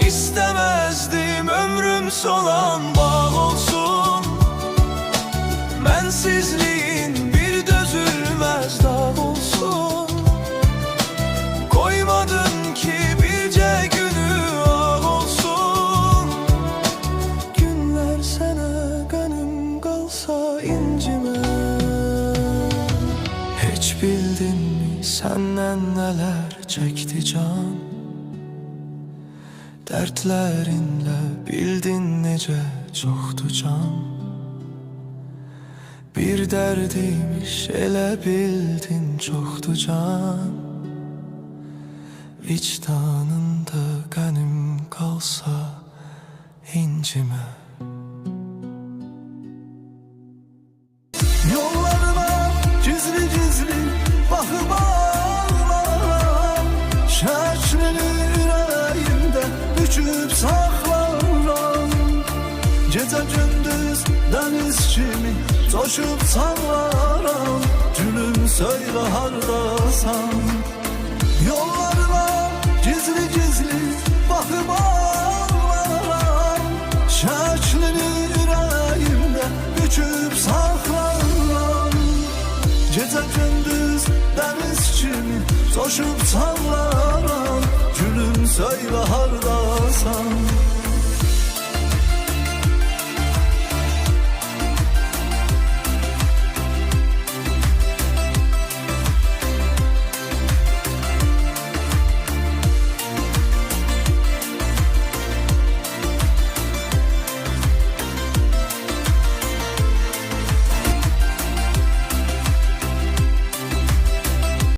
İstemezdim ömrüm solan bağ olsun. Mensizliğin bir dözülmez dağ olsun. Koymadın ki birce günü ağ olsun. Günler sana gönlüm kalsa incime. Hiç bildin mi senden neler çekti can? Dertlerinle bildin nece çoktu can. Bir derdiymiş ele bildin çoktu can. Vicdanında gönlüm kalsa incime. Yollarıma gizli gizli bakıp ağlarım. Şaşrını yüreğimde büküp saklarım. Gece gündüz deniz kimi coşup sallarım. Gülüm söyle hardasan. Yollarıma gizli gizli bakıp ağlarım. Şaşlını yüreğimde büküp saklarım. Gece gündüz deniz kimi coşup sallarım. Gülüm söyle hardasan.